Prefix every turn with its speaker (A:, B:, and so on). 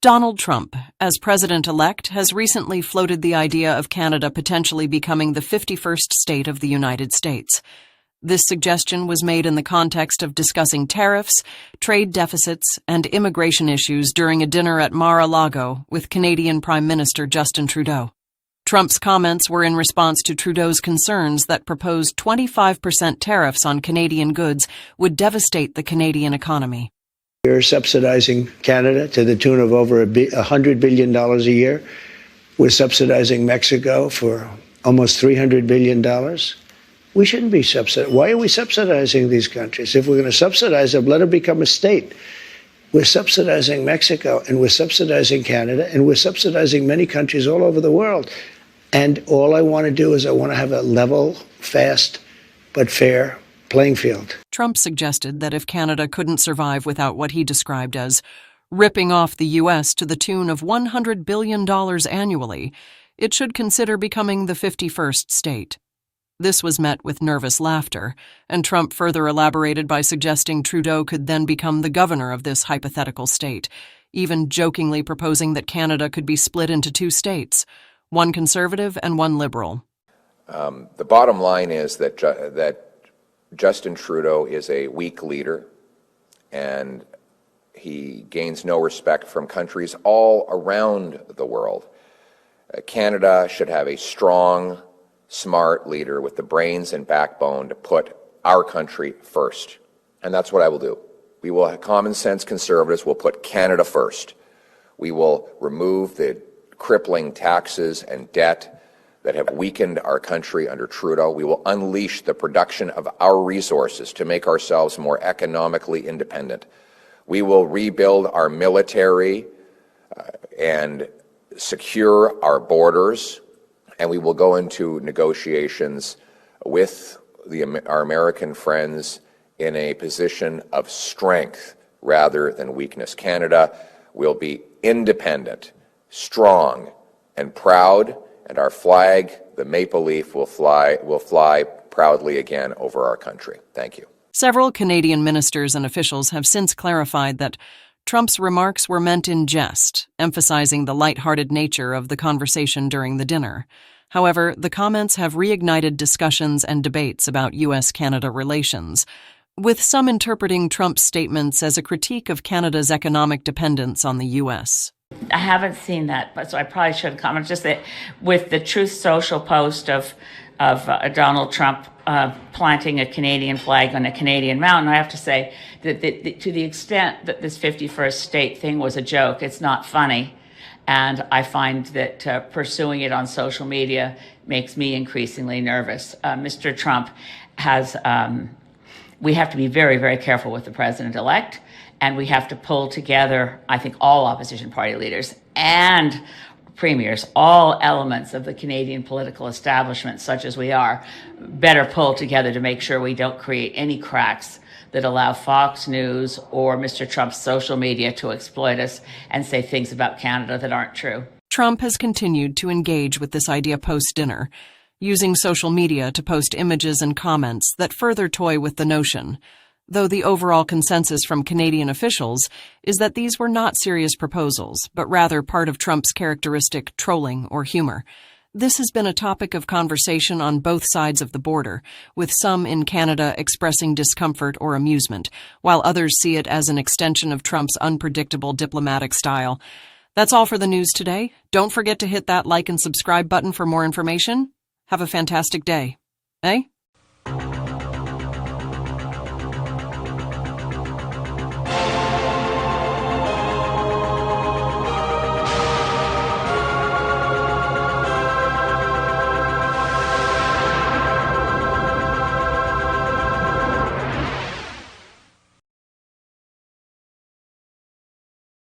A: Donald Trump, as president-elect, has recently floated the idea of Canada potentially becoming the 51st state of the United States. This suggestion was made in the context of discussing tariffs, trade deficits, and immigration issues during a dinner at Mar-a-Lago with Canadian Prime Minister Justin Trudeau. Trump's comments were in response to Trudeau's concerns that proposed 25% tariffs on Canadian goods would devastate the Canadian economy.
B: We're subsidizing Canada to the tune of over $100 billion a year. We're subsidizing Mexico for almost $300 billion. We shouldn't be subsidizing. Why are we subsidizing these countries? If we're going to subsidize them, let them become a state. We're subsidizing Mexico, and we're subsidizing Canada, and we're subsidizing many countries all over the world. And all I want to do is I want to have a level, fast, but fair playing field.
A: Trump suggested that if Canada couldn't survive without what he described as ripping off the U.S. to the tune of $100 billion annually, it should consider becoming the 51st state. This was met with nervous laughter, and Trump further elaborated by suggesting Trudeau could then become the governor of this hypothetical state, even jokingly proposing that Canada could be split into two states, one conservative and one liberal.
C: The bottom line is that Justin Trudeau is a weak leader, and he gains no respect from countries all around the world. Canada should have a strong, smart leader with the brains and backbone to put our country first. And that's what I will do. We will have common sense conservatives will put Canada first. We will remove the crippling taxes and debt that have weakened our country under Trudeau. We will unleash the production of our resources to make ourselves more economically independent. We will rebuild our military and secure our borders, and we will go into negotiations with our American friends in a position of strength rather than weakness. Canada will be independent, strong, and proud, and our flag, the maple leaf, will fly proudly again over our country. Thank you.
A: Several Canadian ministers and officials have since clarified that Trump's remarks were meant in jest, emphasizing the lighthearted nature of the conversation during the dinner. However, the comments have reignited discussions and debates about U.S.-Canada relations, with some interpreting Trump's statements as a critique of Canada's economic dependence on the U.S.
D: I haven't seen that, but so I probably should comment. Just that with the Truth Social post of Donald Trump planting a Canadian flag on a Canadian mountain, I have to say that to the extent that this 51st state thing was a joke, it's not funny. And I find that pursuing it on social media makes me increasingly nervous. Mr. Trump has, we have to be very, very careful with the president-elect, and we have to pull together, I think, all opposition party leaders and premiers, all elements of the Canadian political establishment, such as we are, better pull together to make sure we don't create any cracks that allow Fox News or Mr. Trump's social media to exploit us and say things about Canada that aren't true.
A: Trump has continued to engage with this idea post-dinner, using social media to post images and comments that further toy with the notion, though the overall consensus from Canadian officials is that these were not serious proposals, but rather part of Trump's characteristic trolling or humor. This has been a topic of conversation on both sides of the border, with some in Canada expressing discomfort or amusement, while others see it as an extension of Trump's unpredictable diplomatic style. That's all for the news today. Don't forget to hit that like and subscribe button for more information. Have a fantastic day. Eh?